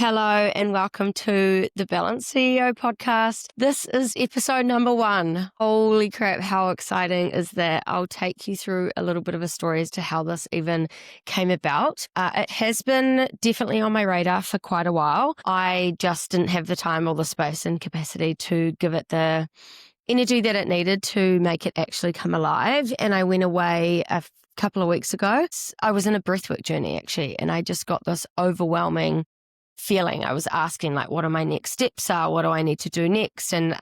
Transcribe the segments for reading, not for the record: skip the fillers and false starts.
Hello and welcome to the Balance CEO podcast. This is episode number 1. Holy crap, how exciting is that? I'll take you through a little bit of a story as to how this even came about. It has been definitely on my radar for quite a while. I just didn't have the time or the space and capacity to give it the energy that it needed to make it actually come alive. And I went away a couple of weeks ago. I was in a breathwork journey actually, and I just got this overwhelming feeling. I was asking what are my next steps are? What do I need to do next? And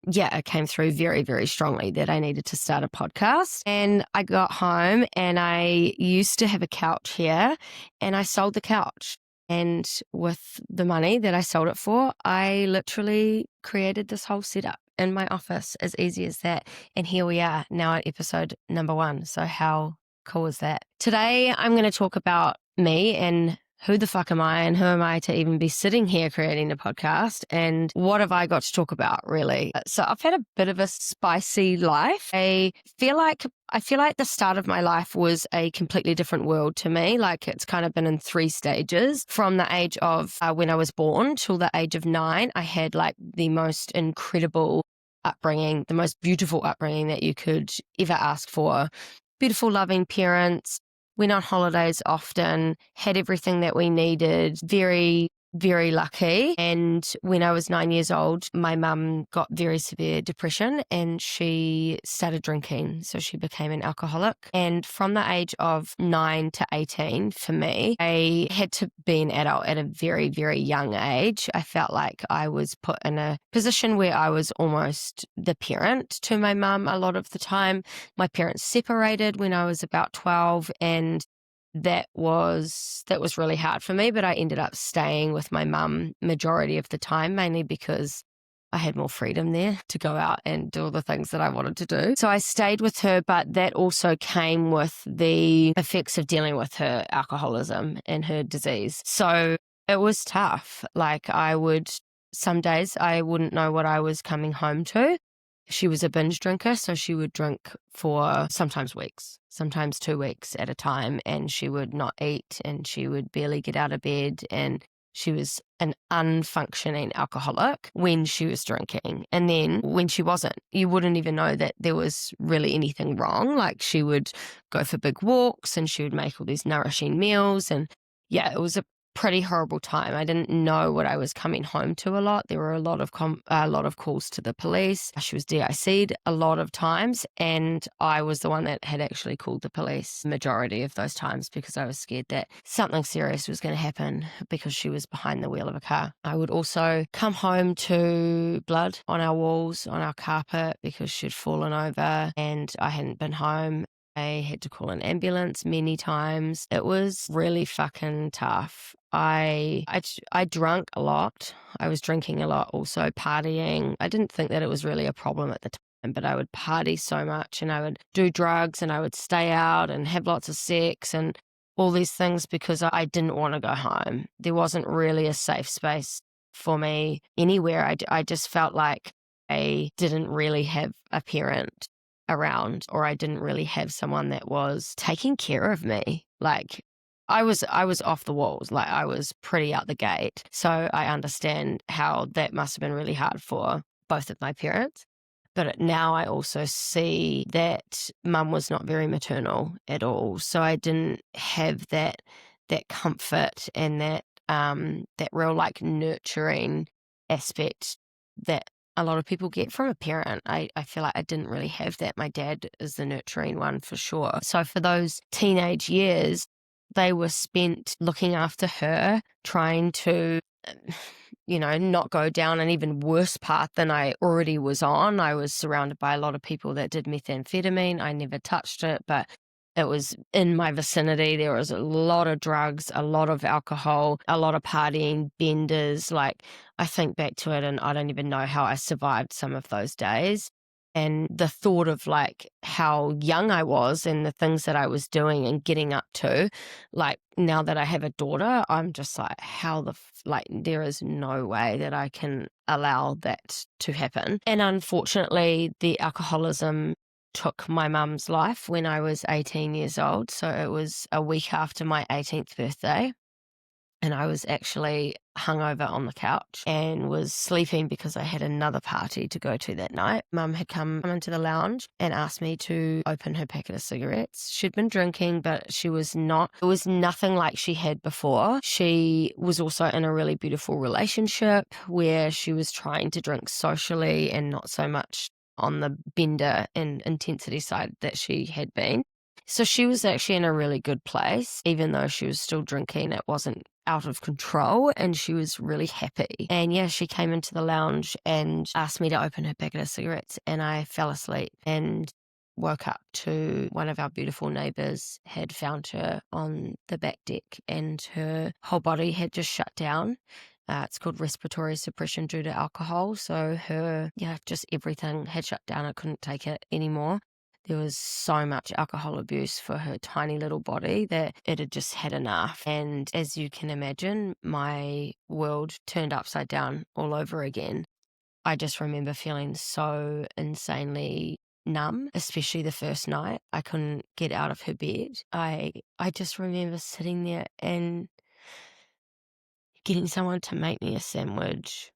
yeah, it came through very, very strongly that I needed to start a podcast. And I got home and I used to have a couch here and I sold the couch. And with the money that I sold it for, I literally created this whole setup in my office, as easy as that. And here we are now at episode number 1. So how cool is that? Today, I'm going to talk about me and who the fuck am I and who am I to even be sitting here creating a podcast, and what have I got to talk about really? So I've had a bit of a spicy life. I feel like the start of my life was a completely different world to me. Like it's kind of been in 3 stages. From the age of when I was born till the age of 9, I had the most incredible upbringing, the most beautiful upbringing that you could ever ask for. Beautiful, loving parents. Went on holidays often, had everything that we needed, very, very lucky. And when I was 9 years old, my mum got very severe depression and she started drinking. So she became an alcoholic. And from the age of 9 to 18, for me, I had to be an adult at a very, very young age. I felt like I was put in a position where I was almost the parent to my mum a lot of the time. My parents separated when I was about 12, and that was really hard for me, but I ended up staying with my mum majority of the time, mainly because I had more freedom there to go out and do all the things that I wanted to do. So I stayed with her, but that also came with the effects of dealing with her alcoholism and her disease. So it was tough. Some days I wouldn't know what I was coming home to. She was a binge drinker, so she would drink for sometimes weeks, sometimes 2 weeks at a time, and she would not eat and she would barely get out of bed, and she was an unfunctioning alcoholic when she was drinking. And then when she wasn't, you wouldn't even know that there was really anything wrong. Like she would go for big walks and she would make all these nourishing meals, and yeah, it was a pretty horrible time. I didn't know what I was coming home to a lot. There were a lot of calls to the police. She was DIC'd a lot of times, and I was the one that had actually called the police majority of those times because I was scared that something serious was going to happen because she was behind the wheel of a car. I would also come home to blood on our walls, on our carpet, because she'd fallen over and I hadn't been home. I had to call an ambulance many times. It was really fucking tough. I drank a lot. I was drinking a lot, also partying. I didn't think that it was really a problem at the time, but I would party so much and I would do drugs and I would stay out and have lots of sex and all these things because I didn't want to go home. There wasn't really a safe space for me anywhere. I just felt like I didn't really have a parent around, or I didn't really have someone that was taking care of me. Like I was off the walls. Like I was pretty out the gate. So I understand how that must have been really hard for both of my parents. But now I also see that mum was not very maternal at all. So I didn't have that comfort and that real nurturing aspect that a lot of people get from a parent. I feel like I didn't really have that. My dad is the nurturing one for sure. So for those teenage years, they were spent looking after her, trying to, not go down an even worse path than I already was on. I was surrounded by a lot of people that did methamphetamine. I never touched it, but it was in my vicinity. There was a lot of drugs, a lot of alcohol, a lot of partying, benders. I think back to it and I don't even know how I survived some of those days. And the thought of how young I was and the things that I was doing and getting up to, now that I have a daughter, I'm just there is no way that I can allow that to happen. And unfortunately, the alcoholism took my mum's life when I was 18 years old. So it was a week after my 18th birthday. and I was actually hungover on the couch and was sleeping because I had another party to go to that night. Mum had come into the lounge and asked me to open her packet of cigarettes. She'd been drinking, but it was nothing like she had before. She was also in a really beautiful relationship where she was trying to drink socially and not so much on the bender and intensity side that she had been. So she was actually in a really good place, even though she was still drinking. It wasn't out of control, and she was really happy. And yeah, she came into the lounge and asked me to open her packet of cigarettes, and I fell asleep and woke up to one of our beautiful neighbours had found her on the back deck, and her whole body had just shut down. It's called respiratory suppression due to alcohol. So just everything had shut down. I couldn't take it anymore. There was so much alcohol abuse for her tiny little body that it had just had enough. And as you can imagine, my world turned upside down all over again. I just remember feeling so insanely numb, especially the first night. I couldn't get out of her bed. I just remember sitting there and getting someone to make me a sandwich,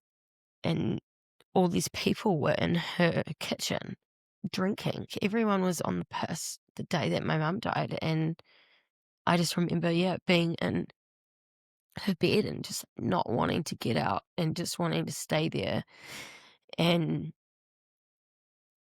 and all these people were in her kitchen drinking. Everyone was on the piss the day that my mum died, and I just remember, being in her bed and just not wanting to get out and just wanting to stay there. And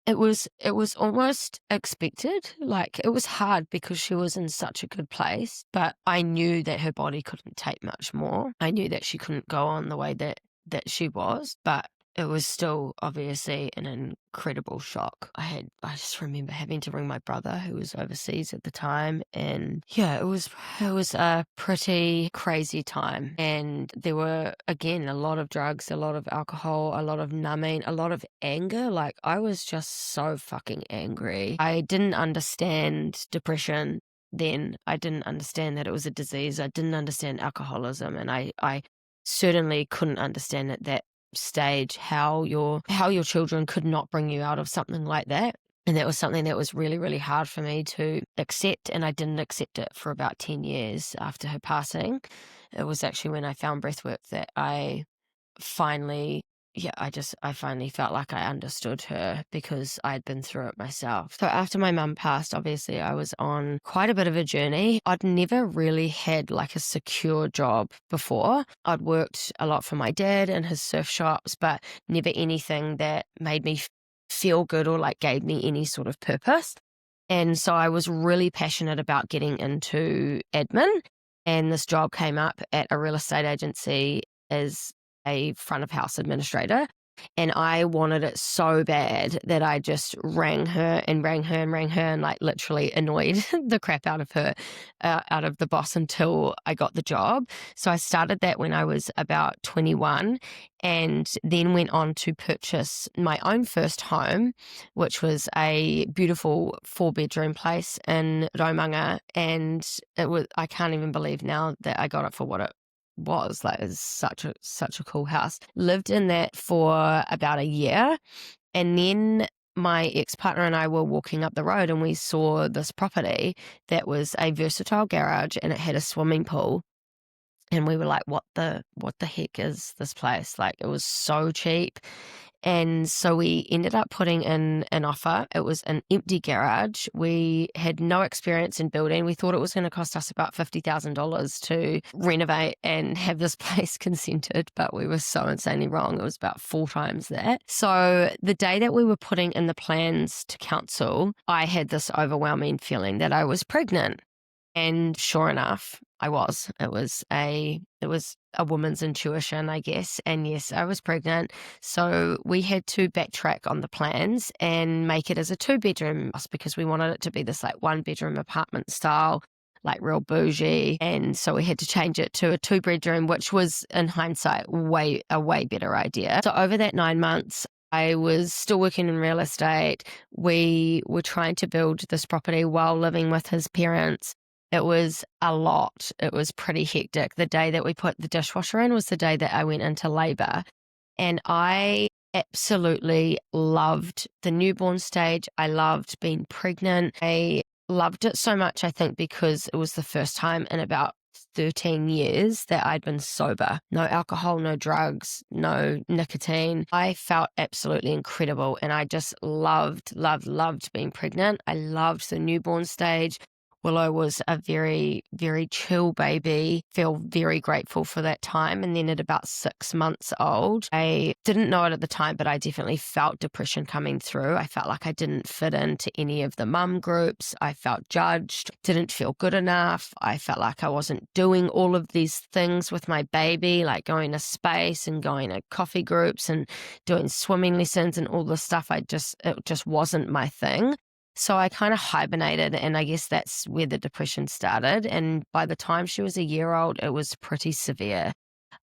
it was almost expected. Like, it was hard because she was in such a good place, but I knew that her body couldn't take much more. I knew that she couldn't go on the way that she was, but it was still obviously an incredible shock. I just remember having to ring my brother, who was overseas at the time, and it was a pretty crazy time. And there were, again, a lot of drugs, a lot of alcohol, a lot of numbing, a lot of anger. Like, I was just so fucking angry. I didn't understand depression then. I didn't understand that it was a disease. I didn't understand alcoholism, and I certainly couldn't understand at that stage how your children could not bring you out of something like that. And that was something that was really, really hard for me to accept, and I didn't accept it for about 10 years after her passing. It was actually when I found breathwork that I finally felt like I understood her, because I'd been through it myself. So after my mum passed, obviously I was on quite a bit of a journey. I'd never really had like a secure job before. I'd worked a lot for my dad in his surf shops, but never anything that made me feel good or like gave me any sort of purpose. And so I was really passionate about getting into admin, and this job came up at a real estate agency as a front of house administrator, and I wanted it so bad that I just rang her and like literally annoyed the crap out of her, out of the boss, until I got the job. So I started that when I was about 21, and then went on to purchase my own first home, which was a beautiful 4-bedroom place in Raumanga. And I can't even believe now that I got it for what it was. Like, it's such a cool house. Lived in that for about a year, and then my ex-partner and I were walking up the road, and we saw this property that was a versatile garage, and it had a swimming pool. And we were like, what the heck is this place? Like, it was so cheap. And so we ended up putting in an offer. It was an empty garage. We had no experience in building. We thought it was going to cost us about $50,000 to renovate and have this place consented, but we were so insanely wrong. It was about 4 times that. So the day that we were putting in the plans to council, I had this overwhelming feeling that I was pregnant. And sure enough, I was. It was a woman's intuition, I guess. And yes, I was pregnant. So we had to backtrack on the plans and make it as a 2-bedroom house, because we wanted it to be this like 1-bedroom apartment style, like real bougie. And so we had to change it to a 2-bedroom, which was, in hindsight, a way better idea. So over that 9 months, I was still working in real estate. We were trying to build this property while living with his parents. It was a lot. It was pretty hectic. The day that we put the dishwasher in was the day that I went into labour. And I absolutely loved the newborn stage. I loved being pregnant. I loved it so much, I think, because it was the first time in about 13 years that I'd been sober. No alcohol, no drugs, no nicotine. I felt absolutely incredible, and I just loved being pregnant. I loved the newborn stage. Willow was a very, very chill baby. Feel very grateful for that time. And then at about 6 months old, I didn't know it at the time, but I definitely felt depression coming through. I felt like I didn't fit into any of the mum groups. I felt judged, didn't feel good enough. I felt like I wasn't doing all of these things with my baby, like going to space and going to coffee groups and doing swimming lessons and all this stuff. It just wasn't my thing. So I kind of hibernated, and I guess that's where the depression started. And by the time she was a year old, it was pretty severe.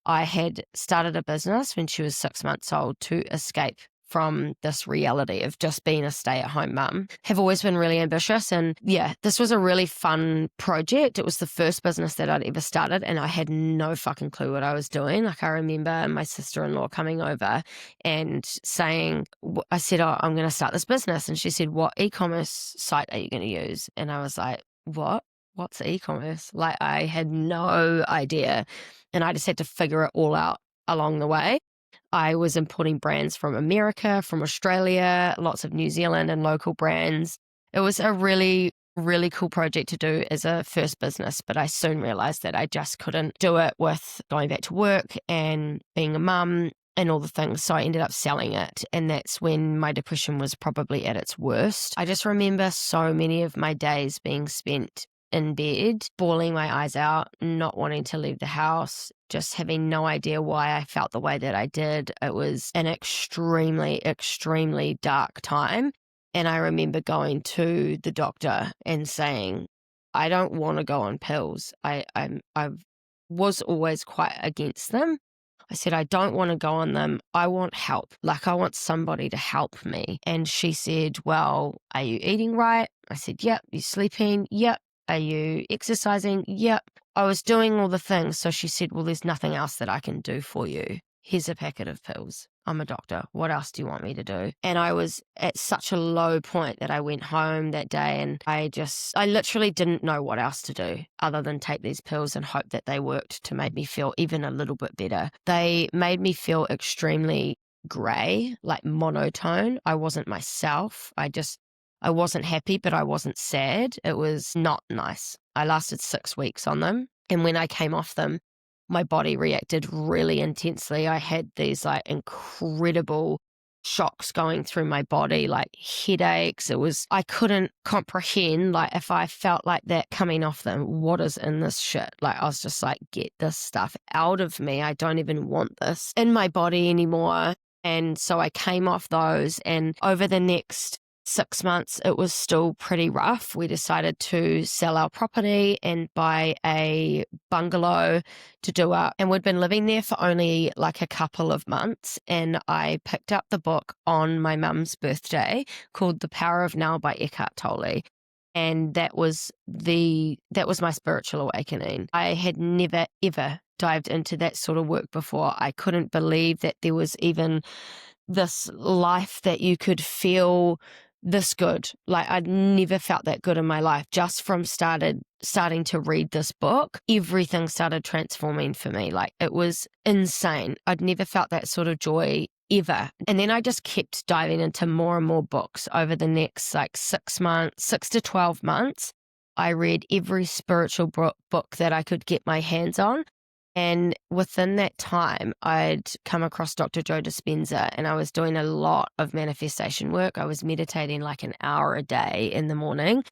I had started a business when she was 6 months old to escape from this reality of just being a stay-at-home mum. Have always been really ambitious, and yeah, this was a really fun project. It was the first business that I'd ever started, and I had no fucking clue what I was doing. Like, I remember my sister-in-law coming over and saying, I said, "Oh, I'm going to start this business," and she said, "What e-commerce site are you going to use?" And I was like, "What? What's e-commerce?" Like, I had no idea, and I just had to figure it all out along the way. I was importing brands from America, from Australia, lots of New Zealand and local brands. It was a really, really cool project to do as a first business, but I soon realized that I just couldn't do it with going back to work and being a mum and all the things. So I ended up selling it, and that's when my depression was probably at its worst. I just remember so many of my days being spent in bed, bawling my eyes out, not wanting to leave the house, just having no idea why I felt the way that I did. It was an extremely, extremely dark time. And I remember going to the doctor and saying, I don't want to go on pills. I was always quite against them. I said, I don't want to go on them. I want help. Like, I want somebody to help me. And she said, well, are you eating right? I said, yep. You sleeping? Yep. Are you exercising? Yep. I was doing all the things. So she said, well, there's nothing else that I can do for you. Here's a packet of pills. I'm a doctor. What else do you want me to do? And I was at such a low point that I went home that day, and I literally didn't know what else to do other than take these pills and hope that they worked to make me feel even a little bit better. They made me feel extremely grey, like monotone. I wasn't myself. I wasn't happy, but I wasn't sad. It was not nice. I lasted 6 weeks on them. And when I came off them, my body reacted really intensely. I had these like incredible shocks going through my body, like headaches. I couldn't comprehend, like, if I felt like that coming off them, what is in this shit? Like, I was just like, get this stuff out of me. I don't even want this in my body anymore. And so I came off those, and over the next 6 months, it was still pretty rough. We decided to sell our property and buy a bungalow to do up. And we'd been living there for only like a couple of months. And I picked up the book on my mum's birthday called The Power of Now by Eckhart Tolle. And that was my spiritual awakening. I had never, ever dived into that sort of work before. I couldn't believe that there was even this life that you could feel this good. Like, I'd never felt that good in my life. Just from starting to read this book, everything started transforming for me. Like, it was insane. I'd never felt that sort of joy ever. And then I just kept diving into more and more books over the next like 6 to 12 months. I read every spiritual book that I could get my hands on. And within that time, I'd come across Dr. Joe Dispenza, and I was doing a lot of manifestation work. I was meditating like an hour a day in the morning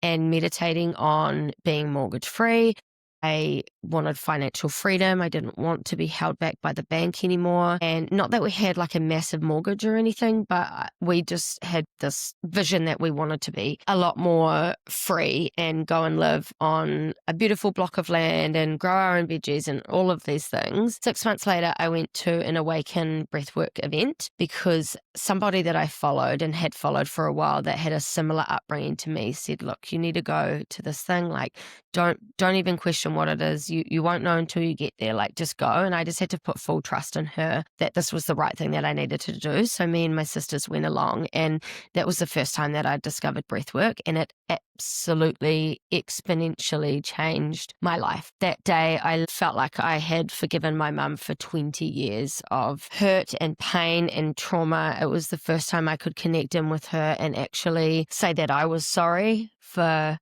and meditating on being mortgage free. I wanted financial freedom. I didn't want to be held back by the bank anymore. And not that we had like a massive mortgage or anything, but we just had this vision that we wanted to be a lot more free and go and live on a beautiful block of land and grow our own veggies and all of these things. 6 months later, I went to an Awaken breathwork event because somebody that I followed and had followed for a while that had a similar upbringing to me said, look, you need to go to this thing, like, don't even question what it is. You won't know until you get there. Like, just go. And I just had to put full trust in her that this was the right thing that I needed to do. So me and my sisters went along, and that was the first time that I discovered breathwork, and it absolutely exponentially changed my life. That day, I felt like I had forgiven my mum for 20 years of hurt and pain and trauma. It was the first time I could connect in with her and actually say that I was sorry for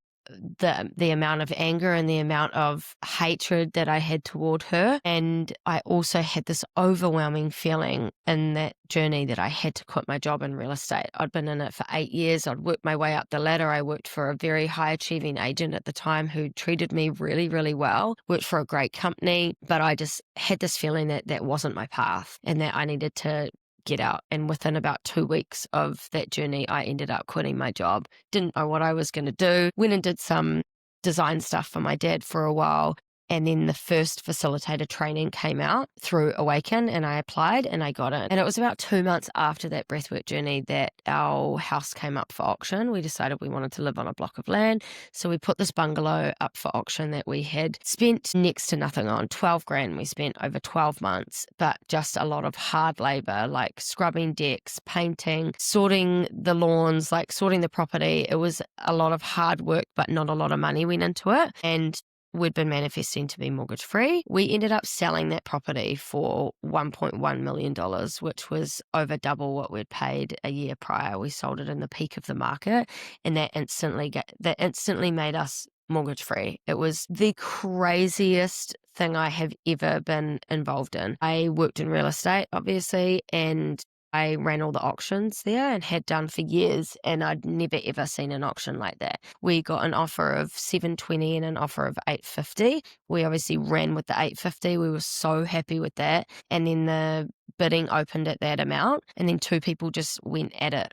the amount of anger and the amount of hatred that I had toward her. And I also had this overwhelming feeling in that journey that I had to quit my job in real estate. I'd been in it for 8 years. I'd worked my way up the ladder. I worked for a very high achieving agent at the time who treated me really, really well, worked for a great company, but I just had this feeling that that wasn't my path and that I needed to get out. And within about 2 weeks of that journey, I ended up quitting my job. Didn't know what I was going to do. Went and did some design stuff for my dad for a while. And then the first facilitator training came out through Awaken, and I applied and I got it. And it was about 2 months after that breathwork journey that our house came up for auction. We decided we wanted to live on a block of land. So we put this bungalow up for auction that we had spent next to nothing on. 12 grand we spent over 12 months, but just a lot of hard labor, like scrubbing decks, painting, sorting the lawns, like sorting the property. It was a lot of hard work, but not a lot of money went into it. And we'd been manifesting to be mortgage free. We ended up selling that property for $1.1 million, which was over double what we'd paid a year prior. We sold it in the peak of the market, and that instantly made us mortgage free. It was the craziest thing I have ever been involved in. I worked in real estate, obviously, and I ran all the auctions there and had done for years, and I'd never ever seen an auction like that. We got an offer of $720 and an offer of $850. We obviously ran with the $850. We were so happy with that. And then the bidding opened at that amount, and then two people just went at it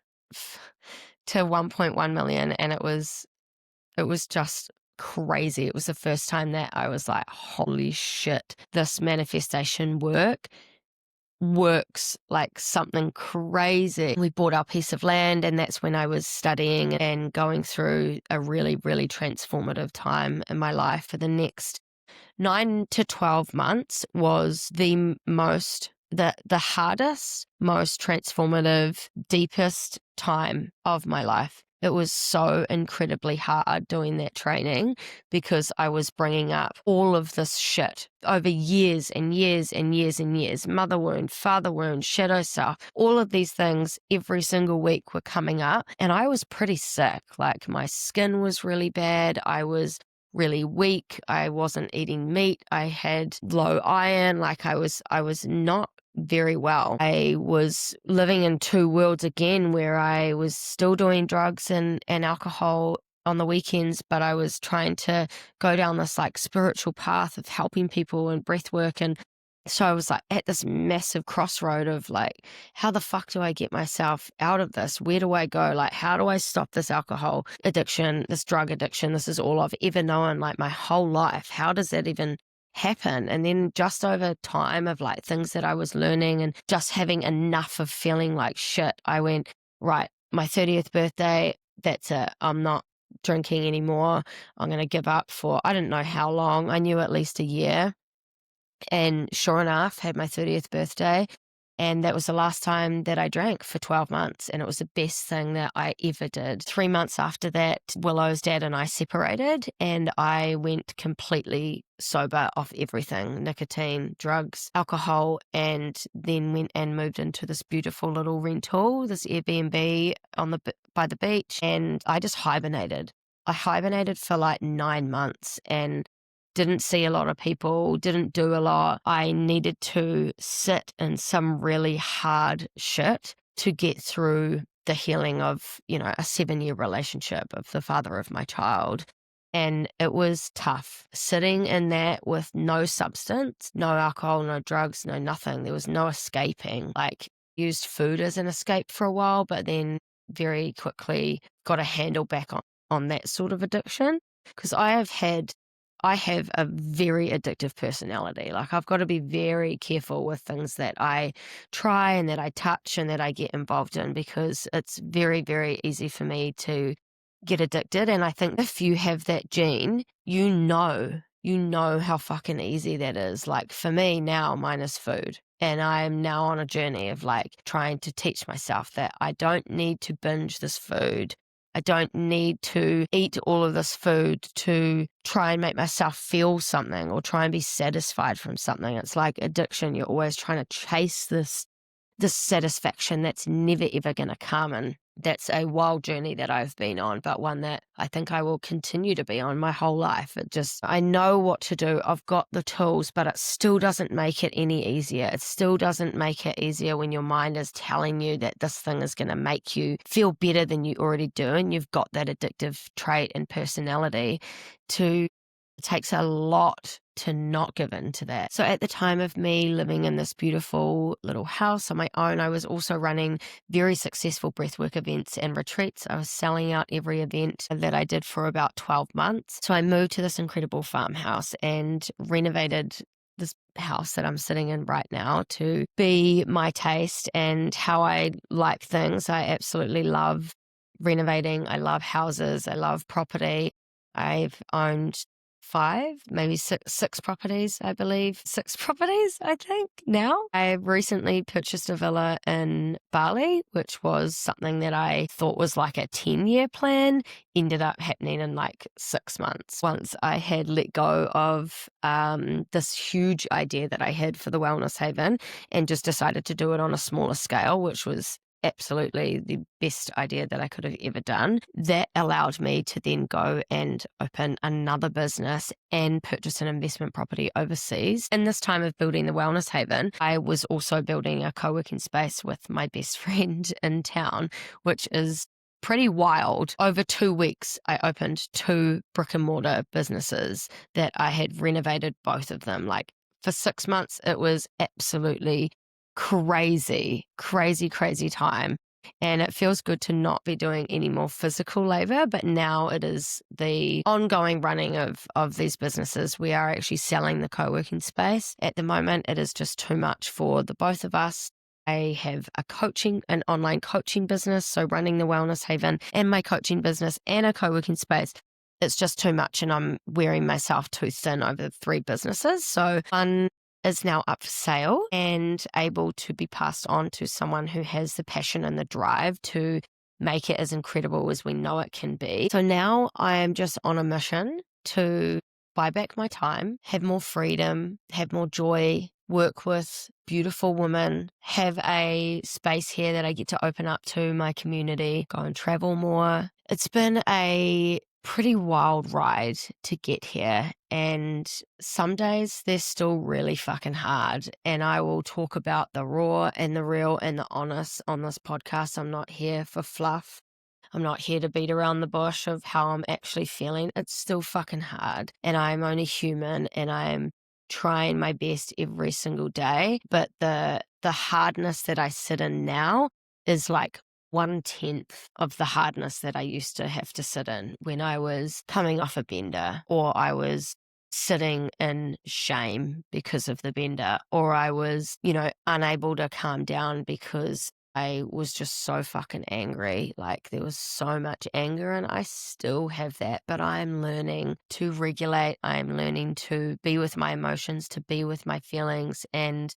to 1.1 million, and it was just crazy. It was the first time that I was like, holy shit, this manifestation works like something crazy. We bought our piece of land, and that's when I was studying and going through a really, really transformative time in my life. For the next 9 to 12 months was the hardest, most transformative, deepest time of my life. It was so incredibly hard doing that training because I was bringing up all of this shit over years and years and years and years. Mother wound, father wound, shadow self, all of these things every single week were coming up, and I was pretty sick. Like, my skin was really bad. I was really weak. I wasn't eating meat. I had low iron. Like, I was not very well. I was living in two worlds again, where I was still doing drugs and alcohol on the weekends, but I was trying to go down this like spiritual path of helping people and breath work. And so I was like at this massive crossroad of like, how the fuck do I get myself out of this? Where do I go? Like, how do I stop this alcohol addiction, this drug addiction? This is all I've ever known, like my whole life. How does that even happen? And then just over time of like things that I was learning and just having enough of feeling like shit, I went, right, my 30th birthday, that's it. I'm not drinking anymore. I'm going to give up for, I didn't know how long. I knew at least a year. And sure enough, had my 30th birthday. And that was the last time that I drank for 12 months. And it was the best thing that I ever did. 3 months after that, Willow's dad and I separated, and I went completely sober off everything, nicotine, drugs, alcohol, and then went and moved into this beautiful little rental, this Airbnb by the beach. And I just hibernated. I hibernated for like 9 months and didn't see a lot of people, didn't do a lot. I needed to sit in some really hard shit to get through the healing of, a 7-year relationship of the father of my child. And it was tough sitting in that with no substance, no alcohol, no drugs, no nothing. There was no escaping. Like, used food as an escape for a while, but then very quickly got a handle back on that sort of addiction. Because I have a very addictive personality. Like, I've got to be very careful with things that I try and that I touch and that I get involved in, because it's very, very easy for me to get addicted. And I think if you have that gene, you know how fucking easy that is. Like for me now, mine is food. And I am now on a journey of like trying to teach myself that I don't need to binge this food. I don't need to eat all of this food to try and make myself feel something or try and be satisfied from something. It's like addiction. You're always trying to chase this satisfaction that's never ever going to come. And that's a wild journey that I've been on, but one that I think I will continue to be on my whole life. I know what to do. I've got the tools, but it still doesn't make it any easier. It still doesn't make it easier when your mind is telling you that this thing is going to make you feel better than you already do. And you've got that addictive trait and personality it takes a lot to not give in to that. So at the time of me living in this beautiful little house on my own, I was also running very successful breathwork events and retreats. I was selling out every event that I did for about 12 months. So I moved to this incredible farmhouse and renovated this house that I'm sitting in right now to be my taste and how I like things. I absolutely love renovating. I love houses. I love property. I've owned maybe six properties, I believe. 6 properties, I think, now. I recently purchased a villa in Bali, which was something that I thought was like a 10-year plan, ended up happening in like 6 months. Once I had let go of this huge idea that I had for the Wellness Haven and just decided to do it on a smaller scale, which was absolutely the best idea that I could have ever done. That allowed me to then go and open another business and purchase an investment property overseas. In this time of building the Wellness Haven, I was also building a co-working space with my best friend in town, which is pretty wild. Over 2 weeks, I opened 2 brick and mortar businesses that I had renovated both of them. Like for 6 months, it was absolutely crazy time. And it feels good to not be doing any more physical labor, but now it is the ongoing running of these businesses. We are actually selling the co-working space. At the moment, it is just too much for the both of us. I have an online coaching business, so running the Wellness Haven and my coaching business and a co-working space. It's just too much and I'm wearing myself too thin over 3 businesses. So one is now up for sale and able to be passed on to someone who has the passion and the drive to make it as incredible as we know it can be. So now I am just on a mission to buy back my time, have more freedom, have more joy, work with beautiful women, have a space here that I get to open up to my community, go and travel more. It's been a pretty wild ride to get here, and some days they're still really fucking hard, and I will talk about the raw and the real and the honest on this podcast. I'm not here for fluff. I'm not here to beat around the bush of how I'm actually feeling. It's still fucking hard, and I'm only human, and I'm trying my best every single day, but the hardness that I sit in now is like 1/10 of the hardness that I used to have to sit in when I was coming off a bender, or I was sitting in shame because of the bender, or I was, unable to calm down because I was just so fucking angry. Like there was so much anger and I still have that, but I'm learning to regulate. I'm learning to be with my emotions, to be with my feelings, and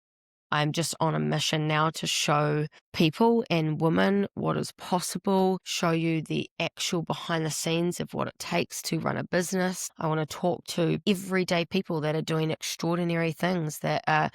I'm just on a mission now to show people and women what is possible, show you the actual behind the scenes of what it takes to run a business. I want to talk to everyday people that are doing extraordinary things, that are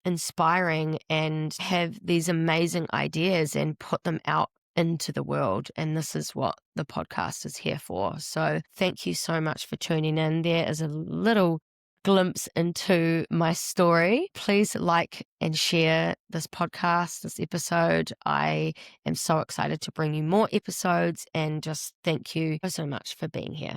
inspiring and have these amazing ideas and put them out into the world. And this is what the podcast is here for. So thank you so much for tuning in. There is a little glimpse into my story. Please like and share this podcast, this episode. I am so excited to bring you more episodes, and just thank you so much for being here.